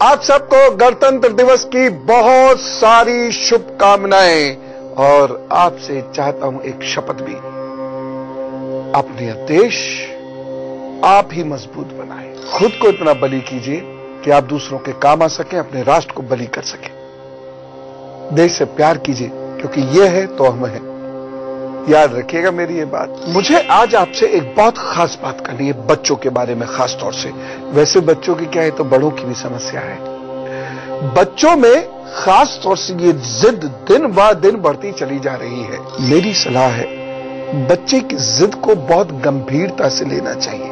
आप सबको गणतंत्र दिवस की बहुत सारी शुभकामनाएं और आपसे चाहता हूं एक शपथ भी। अपने देश आप ही मजबूत बनाएं। खुद को इतना बलि कीजिए कि आप दूसरों के काम आ सकें, अपने राष्ट्र को बलि कर सकें। देश से प्यार कीजिए क्योंकि यह है तो हम हैं। याद रखिएगा मेरी ये बात। मुझे आज आपसे एक बहुत खास बात करनी है, बच्चों के बारे में खास तौर से। वैसे बच्चों की क्या है तो बड़ों की भी समस्या है। बच्चों में खास तौर से ये जिद दिन ब दिन बढ़ती चली जा रही है। मेरी सलाह है बच्चे की जिद को बहुत गंभीरता से लेना चाहिए,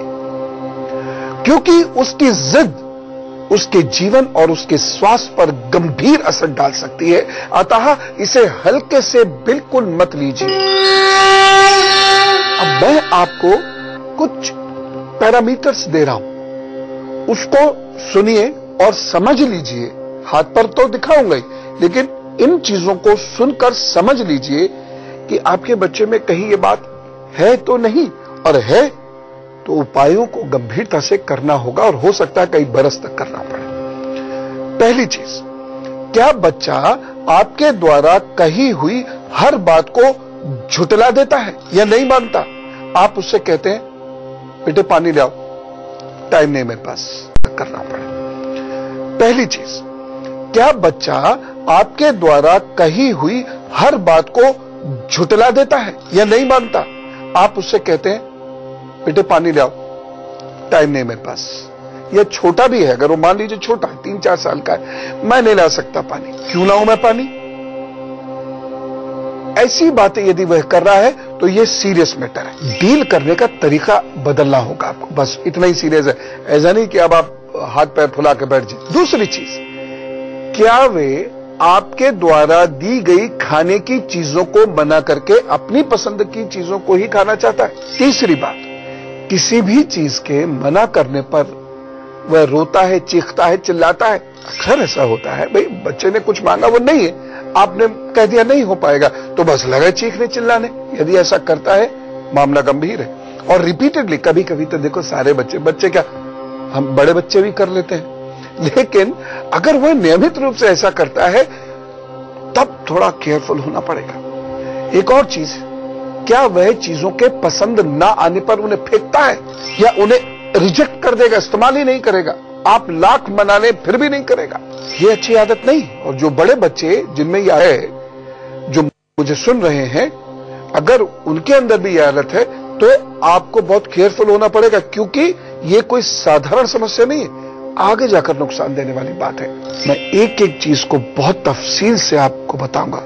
क्योंकि उसकी जिद उसके जीवन और उसके स्वास्थ्य पर गंभीर असर डाल सकती है। अतः इसे हल्के से बिल्कुल मत लीजिए। अब मैं आपको कुछ पैरामीटर्स दे रहा हूं, उसको सुनिए और समझ लीजिए। हाथ पर तो दिखाऊंगा ही, लेकिन इन चीजों को सुनकर समझ लीजिए कि आपके बच्चे में कहीं ये बात है तो नहीं, और है तो उपायों को गंभीरता से करना होगा और हो सकता है कई बरस तक करना पड़े। पहली चीज, क्या बच्चा आपके द्वारा कही हुई हर बात को झुटला देता है या नहीं मानता? आप उससे कहते हैं बेटे पानी ले आओ, टाइम नहीं मेरे पास, करना पड़े। पहली चीज, क्या बच्चा आपके द्वारा कही हुई हर बात को झुटला देता है या नहीं मानता? आप उससे कहते हैं बेटे पानी ले आओ, टाइम नहीं मेरे पास। यह छोटा भी है, अगर वो मान लीजिए छोटा 3-4 साल का है, मैं नहीं ला सकता पानी, क्यों लाऊं मैं पानी? ऐसी बातें यदि वह कर रहा है तो यह सीरियस मैटर है। डील करने का तरीका बदलना होगा आपको, बस इतना ही सीरियस है। ऐसा नहीं कि अब आप हाथ पैर फुला के बैठ जाए। दूसरी चीज, क्या वे आपके द्वारा दी गई खाने की चीजों को मना करके अपनी पसंद की चीजों को ही खाना चाहता है? तीसरी बात, किसी भी चीज के मना करने पर वह रोता है, चीखता है, चिल्लाता है? अक्सर ऐसा होता है, भाई बच्चे ने कुछ मांगा वो नहीं है, आपने कह दिया नहीं हो पाएगा तो बस लगे चीखने चिल्लाने। यदि ऐसा करता है मामला गंभीर है। और रिपीटेडली, कभी कभी तो देखो सारे बच्चे क्या, हम बड़े बच्चे भी कर लेते हैं, लेकिन अगर वह नियमित रूप से ऐसा करता है तब थोड़ा केयरफुल होना पड़ेगा। एक और चीज, क्या वह चीजों के पसंद ना आने पर उन्हें फेंकता है या उन्हें रिजेक्ट कर देगा, इस्तेमाल ही नहीं करेगा? आप लाख मना ले फिर भी नहीं करेगा। ये अच्छी आदत नहीं। और जो बड़े बच्चे जिनमें यह है, जो मुझे सुन रहे हैं, अगर उनके अंदर भी यह आदत है तो आपको बहुत केयरफुल होना पड़ेगा, क्योंकि ये कोई साधारण समस्या नहीं है, आगे जाकर नुकसान देने वाली बात है। मैं एक एक चीज को बहुत तफसील से आपको बताऊंगा,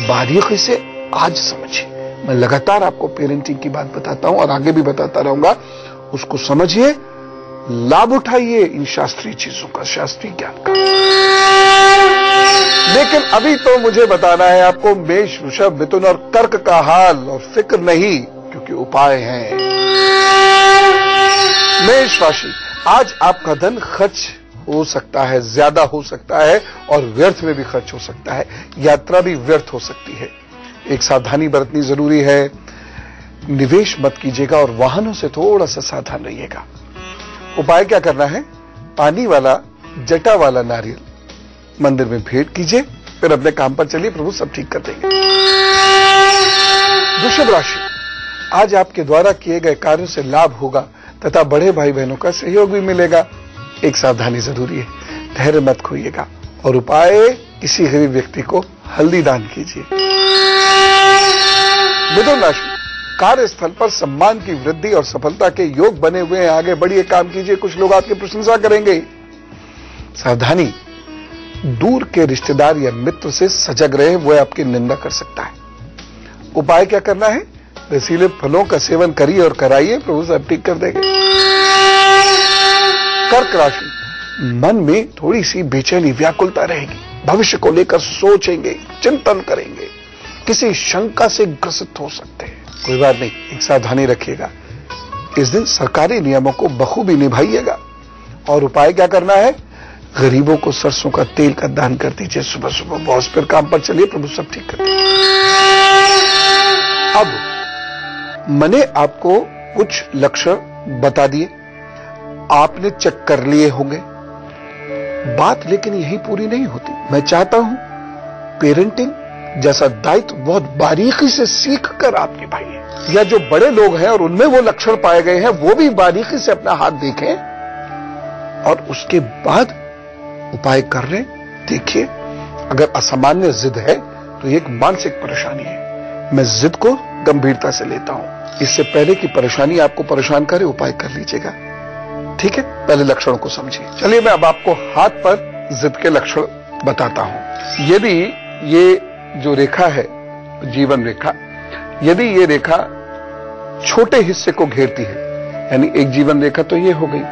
बारीकी से आज समझिए। मैं लगातार आपको पेरेंटिंग की बात बताता हूं और आगे भी बताता रहूंगा। उसको समझिए, लाभ उठाइए इन शास्त्रीय चीजों का, शास्त्रीय ज्ञान का। लेकिन अभी तो मुझे बताना है आपको मेष, वृषभ, मिथुन और कर्क का हाल, और फिक्र नहीं क्योंकि उपाय हैं। मेष राशि, आज आपका धन खर्च हो सकता है, ज्यादा हो सकता है और व्यर्थ में भी खर्च हो सकता है। यात्रा भी व्यर्थ हो सकती है। एक सावधानी बरतनी जरूरी है। निवेश मत कीजिएगा और वाहनों से थोड़ा सा सावधान रहिएगा। उपाय क्या करना है? पानी वाला जटा वाला नारियल मंदिर में भेंट कीजिए, फिर अपने काम पर चलिए, प्रभु सब ठीक कर देंगे। वृषभ राशि, आज आपके द्वारा किए गए कार्यों से लाभ होगा तथा बड़े भाई बहनों का सहयोग भी मिलेगा। एक सावधानी जरूरी है, धैर्य मत खोइएगा। और उपाय, किसी गरीब व्यक्ति को हल्दी दान कीजिए। मिथुन राशि, कार्यस्थल पर सम्मान की वृद्धि और सफलता के योग बने हुए हैं। आगे बढ़िए, काम कीजिए, कुछ लोग आपकी प्रशंसा करेंगे। सावधानी, दूर के रिश्तेदार या मित्र से सजग रहे, वह आपकी निंदा कर सकता है। उपाय क्या करना है? रसीले फलों का सेवन करिए और कराइए, प्रभु सब ठीक कर देंगे। कर्क राशि, मन में थोड़ी सी बेचैनी, व्याकुलता रहेगी। भविष्य को लेकर सोचेंगे, चिंतन करेंगे, किसी शंका से ग्रसित हो सकते हैं। कोई बात नहीं, एक सावधानी रखिएगा। इस दिन सरकारी नियमों को बखूबी निभाइएगा। और उपाय क्या करना है? गरीबों को सरसों का तेल का दान कर दीजिए सुबह सुबह। बॉस, फिर काम पर चलिए, प्रभु सब ठीक कर देंगे। अब मैंने आपको कुछ लक्षण बता दिए, आपने चेक कर लिए होंगे। बात लेकिन यही पूरी नहीं होती। मैं चाहता हूं पेरेंटिंग जैसा दायित्व बहुत बारीकी से सीख कर आप निभाइए, या जो बड़े लोग हैं और उनमें वो लक्षण पाए गए हैं वो भी बारीकी से अपना हाथ देखें और उसके बाद उपाय कर लें। देखिए, अगर असामान्य जिद है तो ये एक मानसिक परेशानी है। मैं जिद को गंभीरता से लेता हूं। इससे पहले कि परेशानी आपको परेशान करे, उपाय कर लीजिएगा। ठीक है, पहले लक्षणों को समझिए। चलिए, मैं अब आपको हाथ पर जिद के लक्षण बताता हूं। यदि ये जो रेखा है, जीवन रेखा, यदि ये रेखा छोटे हिस्से को घेरती है, यानी एक जीवन रेखा तो ये हो गई।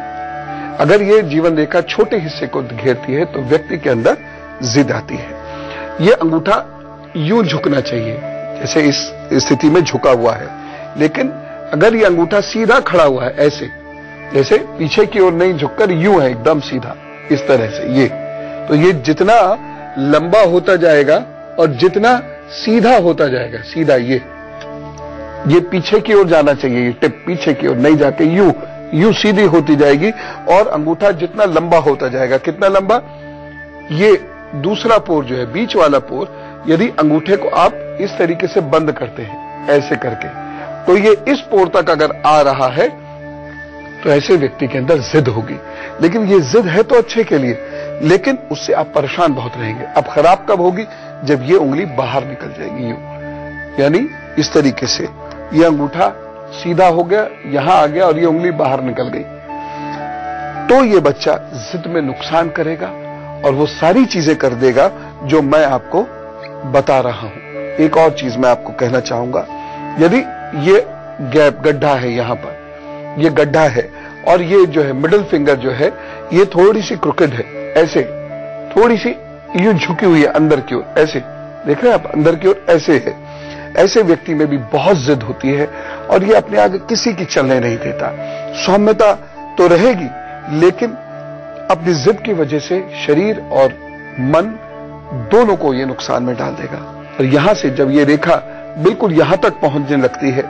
अगर ये जीवन रेखा छोटे हिस्से को घेरती है तो व्यक्ति के अंदर जिद आती है। ये अंगूठा यूं झुकना चाहिए, जैसे इस स्थिति में झुका हुआ है, लेकिन अगर ये अंगूठा सीधा खड़ा हुआ है, ऐसे जैसे पीछे की ओर नहीं झुककर यूं है एकदम सीधा, इस तरह से ये, तो ये जितना लंबा होता जाएगा और जितना सीधा होता जाएगा, सीधा ये पीछे की ओर जाना चाहिए। ये टिप पीछे की ओर नहीं जाके यूं सीधी होती जाएगी और अंगूठा जितना लंबा होता जाएगा। कितना लंबा? ये दूसरा पोर जो है, बीच वाला पोर, यदि अंगूठे को आप इस तरीके से बंद करते हैं ऐसे करके, तो ये इस पोर तक अगर आ रहा है तो ऐसे व्यक्ति के अंदर जिद होगी। लेकिन ये जिद है तो अच्छे के लिए, लेकिन उससे आप परेशान बहुत रहेंगे। अब खराब कब होगी? जब ये उंगली बाहर निकल जाएगी, यूं, यानी इस तरीके से ये अंगूठा सीधा हो गया, यहां आ गया और ये उंगली बाहर निकल गई, तो ये बच्चा जिद में नुकसान करेगा और वो सारी चीजें कर देगा जो मैं आपको बता रहा हूं। एक और चीज मैं आपको कहना चाहूंगा, यदि ये गैप गड्ढा है, यहां पर ये गड्ढा है और ये जो है मिडिल फिंगर जो है ये थोड़ी सी क्रुकेड है, ऐसे थोड़ी सी यूं झुकी हुई है अंदर की ओर, ऐसे देख रहे हैं आप, अंदर की ओर ऐसे है। ऐसे व्यक्ति में भी बहुत जिद होती है और ये अपने आगे किसी की चलने नहीं देता। सौम्यता तो रहेगी, लेकिन अपनी जिद की वजह से शरीर और मन दोनों को ये नुकसान में डाल देगा। और यहां से जब ये रेखा बिल्कुल यहां तक पहुंचने लगती है,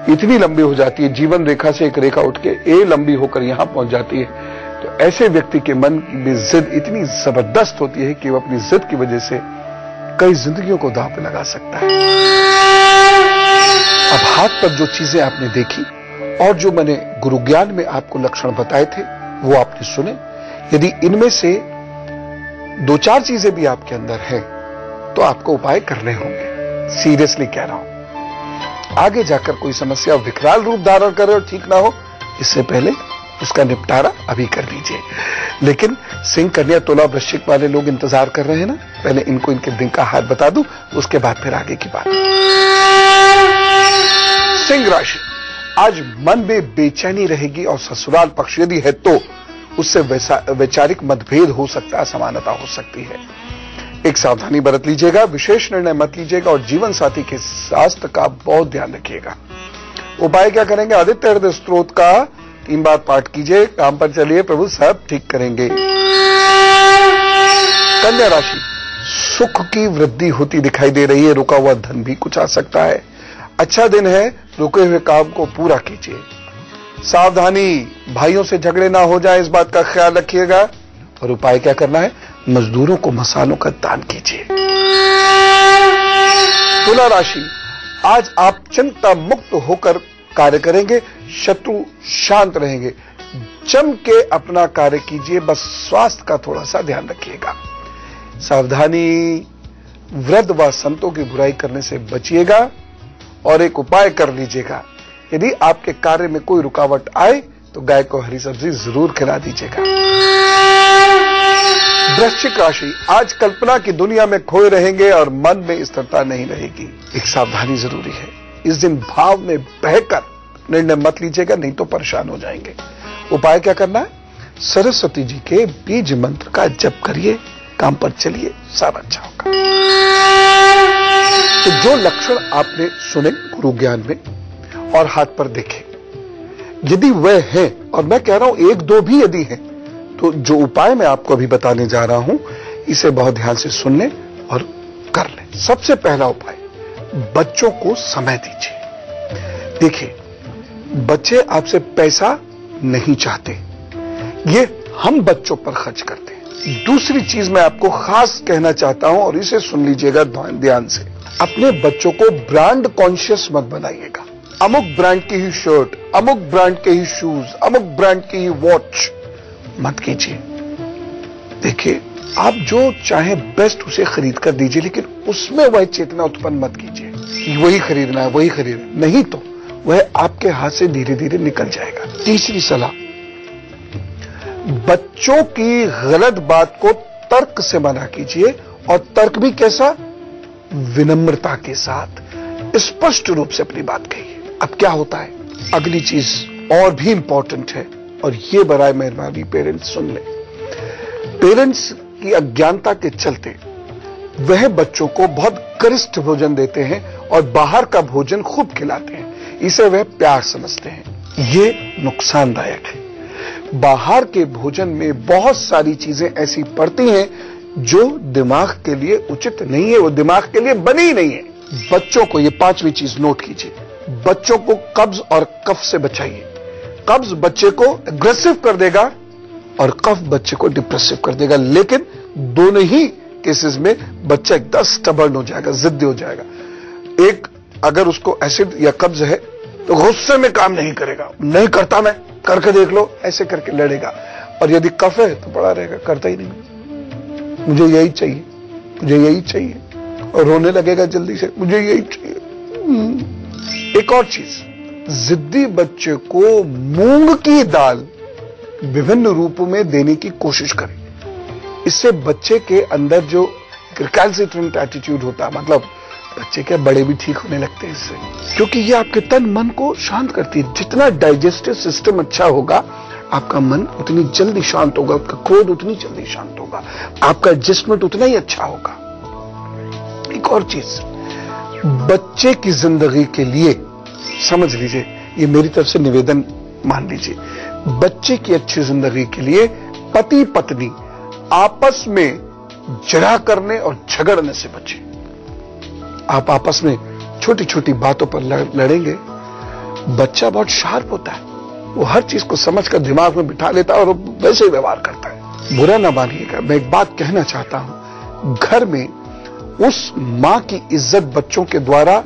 इतनी लंबी हो जाती है, जीवन रेखा से एक रेखा उठ के ए लंबी होकर यहां पहुंच जाती है, तो ऐसे व्यक्ति के मन में जिद इतनी जबरदस्त होती है कि वो अपनी जिद की वजह से कई जिंदगियों को दांव पे लगा सकता है। अब हाथ पर जो चीजें आपने देखी और जो मैंने गुरु ज्ञान में आपको लक्षण बताए थे वो आपने सुने। यदि इनमें से 2-4 चीजें भी आपके अंदर हैं तो आपको उपाय करने होंगे। सीरियसली कह रहा हूं। आगे जाकर कोई समस्या विकराल रूप धारण करे और ठीक ना हो, इससे पहले उसका निपटारा अभी कर लीजिए। लेकिन सिंह, कन्या, तुला, वृश्चिक वाले लोग इंतजार कर रहे हैं ना, पहले इनको इनके दिन का हाथ बता दूं, उसके बाद फिर आगे की बात। सिंह राशि, आज मन में बेचैनी रहेगी और ससुराल पक्ष यदि है तो उससे वैचारिक मतभेद हो सकता है, असमानता हो सकती है। एक सावधानी बरत लीजिएगा, विशेष निर्णय मत लीजिएगा और जीवन साथी के स्वास्थ्य का बहुत ध्यान रखिएगा। उपाय क्या करेंगे? आदित्य हृदय स्तोत्र का 3 बार पाठ कीजिए, काम पर चलिए, प्रभु सब ठीक करेंगे। कन्या राशि, सुख की वृद्धि होती दिखाई दे रही है, रुका हुआ धन भी कुछ आ सकता है। अच्छा दिन है, रुके हुए काम को पूरा कीजिए। सावधानी, भाइयों से झगड़े ना हो जाए, इस बात का ख्याल रखिएगा। और उपाय क्या करना है? मजदूरों को मसालों का दान कीजिए। तुला राशि, आज आप चिंता मुक्त होकर कार्य करेंगे, शत्रु शांत रहेंगे। जम के अपना कार्य कीजिए, बस स्वास्थ्य का थोड़ा सा ध्यान रखिएगा। सावधानी, वृद्ध व संतों की बुराई करने से बचिएगा और एक उपाय कर लीजिएगा, यदि आपके कार्य में कोई रुकावट आए तो गाय को हरी सब्जी जरूर खिला दीजिएगा। वृश्चिक राशि, आज कल्पना की दुनिया में खोए रहेंगे और मन में स्थिरता नहीं रहेगी। एक सावधानी जरूरी है, इस दिन भाव में बहकर निर्णय मत लीजिएगा, नहीं तो परेशान हो जाएंगे। उपाय क्या करना है? सरस्वती जी के बीज मंत्र का जप करिए, काम पर चलिए, सब अच्छा होगा। तो जो लक्षण आपने सुने गुरु ज्ञान में और हाथ पर देखे, यदि वह है, और मैं कह रहा हूं 1-2 भी यदि है, तो जो उपाय मैं आपको अभी बताने जा रहा हूं इसे बहुत ध्यान से सुन लें और कर लें। सबसे पहला उपाय, बच्चों को समय दीजिए। देखिए, बच्चे आपसे पैसा नहीं चाहते, ये हम बच्चों पर खर्च करते हैं। दूसरी चीज मैं आपको खास कहना चाहता हूं और इसे सुन लीजिएगा ध्यान से। अपने बच्चों को ब्रांड कॉन्शियस मत बनाइएगा। अमुक ब्रांड की ही शर्ट, अमुक ब्रांड के ही शूज, अमुक ब्रांड की ही वॉच मत कीजिए। देखिए, आप जो चाहे बेस्ट उसे खरीद कर दीजिए, लेकिन उसमें वह चेतना उत्पन्न मत कीजिए कि वही खरीदना है, वही खरीदना, नहीं तो वह आपके हाथ से धीरे धीरे निकल जाएगा। तीसरी सलाह, बच्चों की गलत बात को तर्क से मना कीजिए, और तर्क भी कैसा? विनम्रता के साथ स्पष्ट रूप से अपनी बात कहिए। अब क्या होता है, अगली चीज और भी इंपॉर्टेंट है, और ये बराए मेहरबानी पेरेंट्स सुन ले। पेरेंट्स की अज्ञानता के चलते वह बच्चों को बहुत गरिष्ठ भोजन देते हैं और बाहर का भोजन खूब खिलाते हैं, इसे वह प्यार समझते हैं। ये नुकसानदायक है। बाहर के भोजन में बहुत सारी चीजें ऐसी पड़ती हैं जो दिमाग के लिए उचित नहीं है, वो दिमाग के लिए बनी नहीं है। बच्चों को, ये पांचवी चीज नोट कीजिए, बच्चों को कब्ज और कफ से बचाइए। कब्ज बच्चे को एग्रेसिव कर देगा और कफ बच्चे को डिप्रेसिव कर देगा, लेकिन दोनों ही केसेस में बच्चा एकदम स्टबर्न हो जाएगा, जिद्दी हो जाएगा। एक, अगर उसको एसिड या कब्ज है तो गुस्से में काम नहीं करेगा, नहीं करता मैं, करके देख लो, ऐसे करके लड़ेगा। और यदि कफ है तो पड़ा रहेगा, करता ही नहीं, मुझे यही चाहिए, मुझे यही चाहिए, और रोने लगेगा जल्दी से, मुझे यही चाहिए। एक और चीज, जिद्दी बच्चे को मूंग की दाल विभिन्न रूपों में देने की कोशिश करें। इससे बच्चे के अंदर जो रिकैल्सिट्रेंट एटीट्यूड होता है, मतलब बच्चे के बड़े भी ठीक होने लगते हैं इससे, क्योंकि ये आपके तन मन को शांत करती है। जितना डाइजेस्टिव सिस्टम अच्छा होगा, आपका मन उतनी जल्दी शांत होगा, आपका क्रोध उतनी जल्दी शांत होगा, आपका एडजस्टमेंट उतना ही अच्छा होगा। एक और चीज, बच्चे की जिंदगी के लिए समझ लीजिए, ये मेरी तरफ से निवेदन मान लीजिए, बच्चे की अच्छी जिंदगी के लिए पति पत्नी आपस में जरा करने और झगड़ने से बचे। आप आपस में छोटी छोटी बातों पर लड़ेंगे, बच्चा बहुत शार्प होता है, वो हर चीज को समझकर दिमाग में बिठा लेता है और वैसे ही व्यवहार करता है। बुरा ना मानिएगा, मैं एक बात कहना चाहता हूं, घर में उस मां की इज्जत बच्चों के द्वारा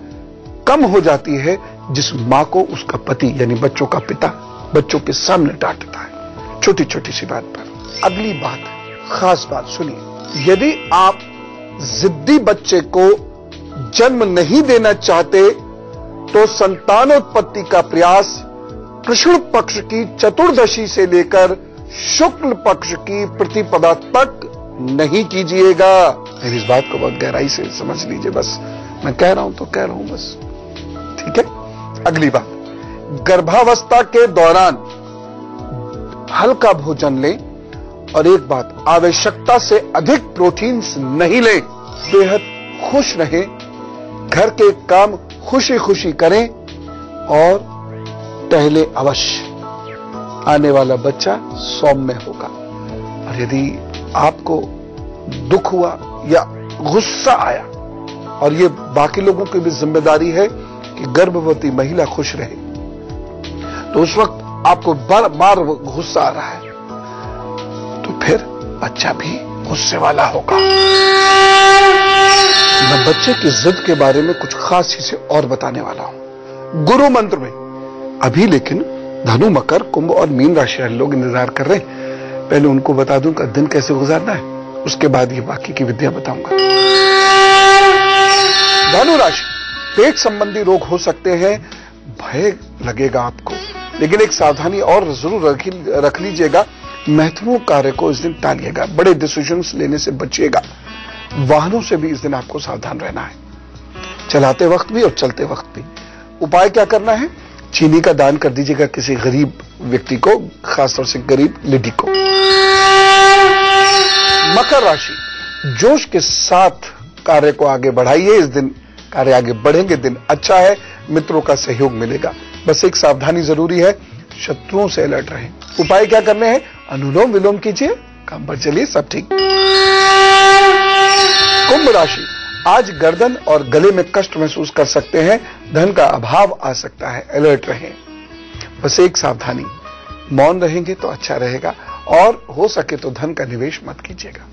कम हो जाती है जिस मां को उसका पति यानी बच्चों का पिता बच्चों के सामने डांटता है, छोटी छोटी सी बात पर। अगली बात, खास बात सुनिए, यदि आप जिद्दी बच्चे को जन्म नहीं देना चाहते तो संतानोत्पत्ति का प्रयास कृष्ण पक्ष की चतुर्दशी से लेकर शुक्ल पक्ष की प्रतिपदा तक नहीं कीजिएगा। मेरी इस बात को बहुत गहराई से समझ लीजिए, बस मैं कह रहा हूं तो कह रहा हूं बस, ठीक है। अगली बात, गर्भावस्था के दौरान हल्का भोजन लें, और एक बात, आवश्यकता से अधिक प्रोटीन्स नहीं लें। बेहद खुश रहें, घर के काम खुशी खुशी करें और टहले अवश्य। आने वाला बच्चा सौम्य होगा। और यदि आपको दुख हुआ या गुस्सा आया, और ये बाकी लोगों की भी जिम्मेदारी है कि गर्भवती महिला खुश रहे, तो उस वक्त आपको बार बार गुस्सा आ रहा है, तो फिर बच्चा भी गुस्से वाला होगा। मैं बच्चे की जिद के बारे में कुछ खास चीजें और बताने वाला हूं गुरु मंत्र में अभी, लेकिन धनु, मकर, कुंभ और मीन राशि वाले लोग इंतजार कर रहे हैं। पहले उनको बता दूं कि दिन कैसे गुजारना है, उसके बाद ये बाकी की विद्या बताऊंगा। धनु राशि, पेट संबंधी रोग हो सकते हैं, भय लगेगा आपको, लेकिन एक सावधानी और जरूर रख लीजिएगा, महत्वपूर्ण कार्य को इस दिन टालिएगा, बड़े डिसीजंस लेने से बचिएगा, वाहनों से भी इस दिन आपको सावधान रहना है, चलाते वक्त भी और चलते वक्त भी। उपाय क्या करना है, चीनी का दान कर दीजिएगा किसी गरीब व्यक्ति को, खासतौर से गरीब लेडी को। मकर राशि, जोश के साथ कार्य को आगे बढ़ाइए, इस दिन कार्य आगे बढ़ेंगे, दिन अच्छा है, मित्रों का सहयोग मिलेगा, बस एक सावधानी जरूरी है, शत्रुओं से अलर्ट रहें। उपाय क्या करने हैं, अनुलोम विलोम कीजिए, काम पर चलिए, सब ठीक। कुंभ राशि, आज गर्दन और गले में कष्ट महसूस कर सकते हैं, धन का अभाव आ सकता है, अलर्ट रहें। बस एक सावधानी, मौन रहेंगे तो अच्छा रहेगा और हो सके तो धन का निवेश मत कीजिएगा।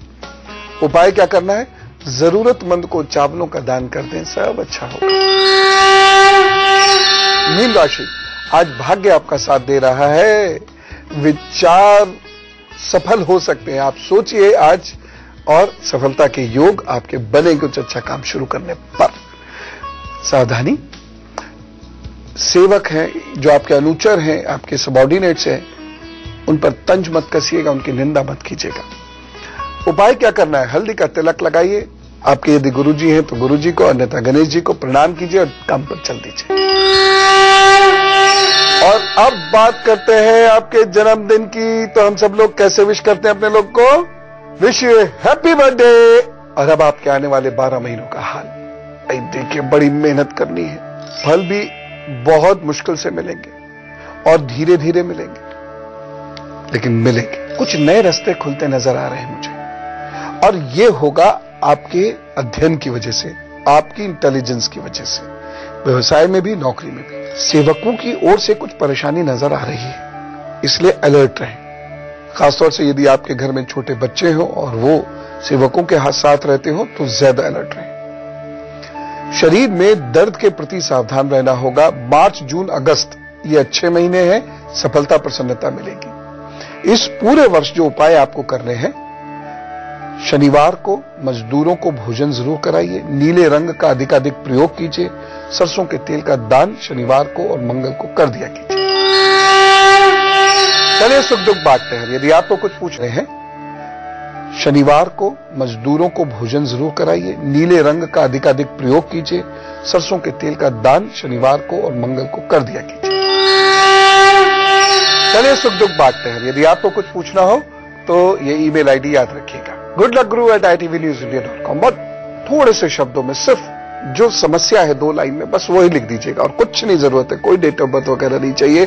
उपाय क्या करना है? जरूरतमंद को चावलों का दान कर दें, सब अच्छा होगा। मीन राशि, आज भाग्य आपका साथ दे रहा है, विचार सफल हो सकते हैं। आप सोचिए आज, और सफलता के योग आपके बने कुछ अच्छा काम शुरू करने पर। सावधानी, सेवक हैं जो आपके अनुचर हैं, आपके सबॉर्डिनेट्स हैं, उन पर तंज मत कसिएगा, उनकी निंदा मत कीजिएगा। उपाय क्या करना है? हल्दी का तिलक लगाइए। आपके यदि गुरुजी हैं तो गुरुजी को, अन्यथा गणेश जी को प्रणाम कीजिए और काम पर चल दीजिए। और अब बात करते हैं आपके जन्मदिन की। तो हम सब लोग कैसे विश करते हैं अपने लोग को? Wish you happy birthday. और अब आपके आने वाले 12 महीनों का हाल देखिए, बड़ी मेहनत करनी है, फल भी बहुत मुश्किल से मिलेंगे और धीरे धीरे मिलेंगे, लेकिन मिलेंगे। कुछ नए रास्ते खुलते नजर आ रहे हैं मुझे, और ये होगा आपके अध्ययन की वजह से, आपकी इंटेलिजेंस की वजह से। व्यवसाय में भी, नौकरी में भी सेवकों की ओर से कुछ परेशानी नजर आ रही है, इसलिए अलर्ट रहें। खासतौर से यदि आपके घर में छोटे बच्चे हो और वो सेवकों के साथ रहते हो तो ज्यादा अलर्ट रहें। शरीर में दर्द के प्रति सावधान रहना होगा। मार्च, जून, अगस्त ये अच्छे महीने हैं, सफलता प्रसन्नता मिलेगी। इस पूरे वर्ष जो उपाय आपको करने हैं, शनिवार को मजदूरों को भोजन जरूर कराइए, नीले रंग का अधिकाधिक प्रयोग कीजिए, सरसों के तेल का दान शनिवार को और मंगल को कर दिया कीजिए। चलिए सुख दुख बांटते हैं। यदि आपको कुछ पूछ रहे हैं, शनिवार को मजदूरों को भोजन जरूर कराइए, नीले रंग का अधिकाधिक प्रयोग कीजिए, सरसों के तेल का दान शनिवार को और मंगल को कर दिया कीजिए। चलिए सुख दुख बांटते हैं। यदि आपको कुछ पूछना हो तो ये ईमेल आईडी याद रखिएगा, goodluckguru@itvnews.com। बहुत थोड़े से शब्दों में, सिर्फ जो समस्या है 2 लाइन में, बस वही लिख दीजिएगा, और कुछ नहीं जरूरत है। कोई डेट ऑफ बर्थ वगैरह नहीं चाहिए,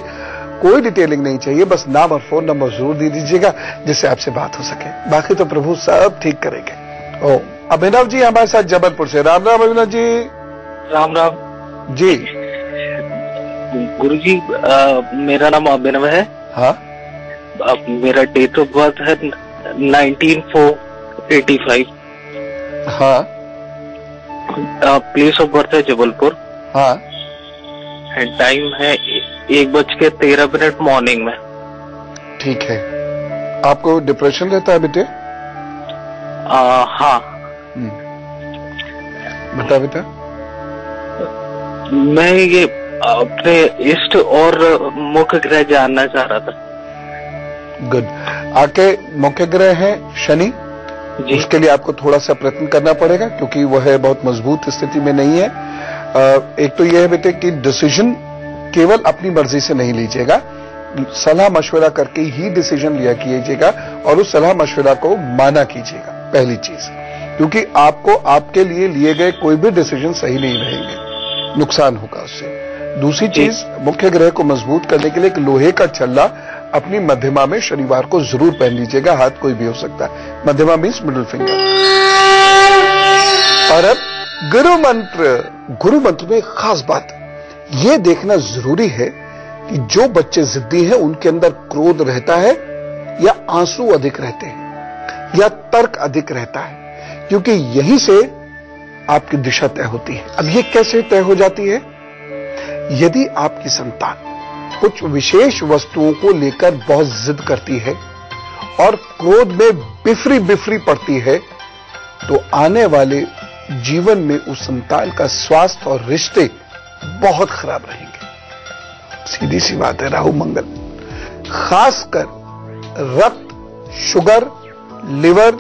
कोई डिटेलिंग नहीं चाहिए, बस नाम और फोन नंबर जरूर दे दीजिएगा जिससे आपसे बात हो सके। बाकी तो प्रभु सब ठीक करेंगे। ओ, अभिनव जी हमारे साथ जबलपुर से। राम राम अभिनव जी। राम राम जी। गुरुजी, मेरा नाम अभिनव है। हाँ, मेरा डेट ऑफ बर्थ है 19/4/85। हाँ, प्लेस ऑफ बर्थ है जबलपुर। हाँ, टाइम है 1:13 मॉर्निंग में। ठीक है। आपको डिप्रेशन रहता है बेटे? हाँ। बता बेटा। मैं ये अपने इष्ट और मुख्य ग्रह जानना चाह रहा था। गुड। आपके मुख्य ग्रह है शनि जी। उसके लिए आपको थोड़ा सा प्रयत्न करना पड़ेगा, क्योंकि वह बहुत मजबूत स्थिति में नहीं है। एक तो यह है बेटे कि डिसीजन केवल अपनी मर्जी से नहीं लीजिएगा, सलाह मशवरा करके ही डिसीजन लिया कीजिएगा, और उस सलाह मशवरा को माना कीजिएगा, पहली चीज। क्योंकि आपको आपके लिए लिए गए कोई भी डिसीजन सही नहीं रहेंगे, नुकसान होगा उससे। दूसरी चीज, मुख्य ग्रह को मजबूत करने के लिए एक लोहे का छल्ला अपनी मध्यमा में शनिवार को जरूर पहन लीजिएगा। हाथ कोई भी हो सकता है, मध्यमा मीन्स मिडिल फिंगर। और अब गुरु मंत्र में एक खास बात यह देखना जरूरी है कि जो बच्चे जिद्दी हैं उनके अंदर क्रोध रहता है या आंसू अधिक रहते हैं या तर्क अधिक रहता है, क्योंकि यहीं से आपकी दिशा तय होती है। अब यह कैसे तय हो जाती है? यदि आपकी संतान कुछ विशेष वस्तुओं को लेकर बहुत जिद करती है और क्रोध में बिफरी पड़ती है, तो आने वाले जीवन में उस संतान का स्वास्थ्य और रिश्ते बहुत खराब रहेंगे। सीधी सी बात है। राहु मंगल, खासकर रक्त, शुगर, लिवर,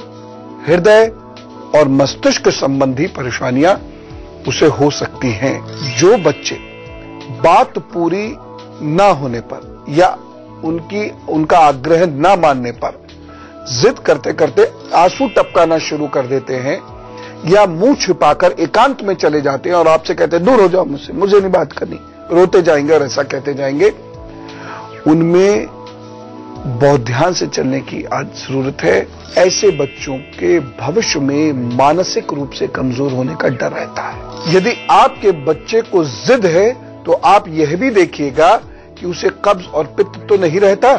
हृदय और मस्तिष्क संबंधी परेशानियां उसे हो सकती हैं। जो बच्चे बात पूरी ना होने पर या उनका आग्रह ना मानने पर जिद करते करते आंसू टपकाना शुरू कर देते हैं या मुंह छिपाकर एकांत में चले जाते हैं और आपसे कहते हैं दूर हो जाओ मुझसे, मुझे नहीं बात करनी, रोते जाएंगे और ऐसा कहते जाएंगे, उनमें बहुत ध्यान से चलने की आज जरूरत है। ऐसे बच्चों के भविष्य में मानसिक रूप से कमजोर होने का डर रहता है। यदि आपके बच्चे को जिद है तो आप यह भी देखिएगा कि उसे कब्ज और पित्त तो नहीं रहता,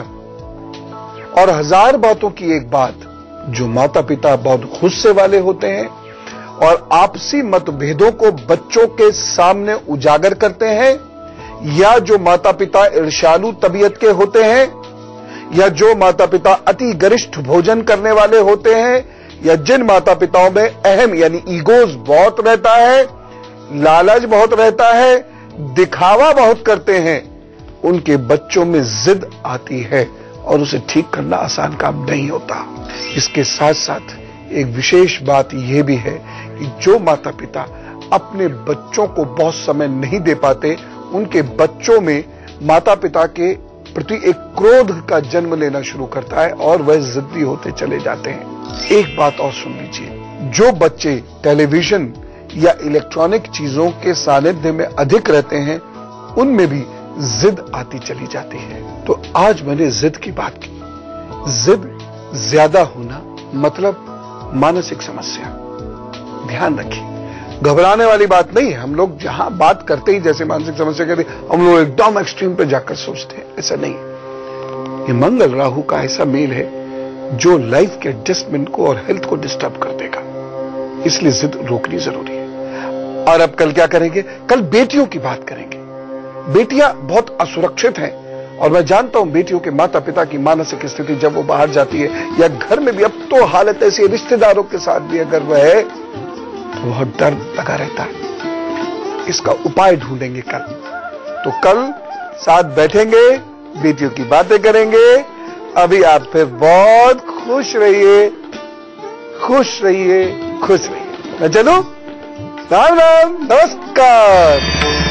और 1000 बातों की एक बात, जो माता पिता बहुत गुस्से वाले होते हैं और आपसी मतभेदों को बच्चों के सामने उजागर करते हैं, या जो माता पिता ईर्ष्यालु तबीयत के होते हैं, या जो माता पिता अति गरिष्ठ भोजन करने वाले होते हैं, या जिन माता पिताओं में अहम यानी ईगोज बहुत रहता है, लालच बहुत रहता है, दिखावा बहुत करते हैं, उनके बच्चों में जिद आती है और उसे ठीक करना आसान काम नहीं होता। इसके साथ साथ एक विशेष बात यह भी है कि जो माता पिता अपने बच्चों को बहुत समय नहीं दे पाते, उनके बच्चों में माता पिता के प्रति एक क्रोध का जन्म लेना शुरू करता है और वह जिद्दी होते चले जाते हैं। एक बात और सुन लीजिए, जो बच्चे टेलीविजन या इलेक्ट्रॉनिक चीजों के सानिध्य में अधिक रहते हैं, उनमें भी जिद आती चली जाती है। तो आज मैंने जिद की बात की। जिद ज्यादा होना मतलब मानसिक समस्या। ध्यान रखिए, घबराने वाली बात नहीं है। हम लोग जहां बात करते ही जैसे मानसिक समस्या कहते, हम लोग एकदम एक्सट्रीम पे जाकर सोचते हैं, ऐसा नहीं है। ये मंगल राहु का ऐसा मेल है जो लाइफ के एडजस्टमेंट को और हेल्थ को डिस्टर्ब कर देगा, इसलिए जिद रोकनी जरूरी है। और अब कल क्या करेंगे? कल बेटियों की बात करेंगे। बेटियां बहुत असुरक्षित हैं और मैं जानता हूं बेटियों के माता पिता की मानसिक स्थिति जब वो बाहर जाती है या घर में भी, अब तो हालत ऐसी रिश्तेदारों के साथ भी अगर वह है तो बहुत डर लगा रहता है। इसका उपाय ढूंढेंगे कल। तो कल साथ बैठेंगे, बेटियों की बातें करेंगे। अभी आप फिर बहुत खुश रहिए, खुश रहिए, खुश रहिए। मैं चलूं? राम राम, नमस्कार।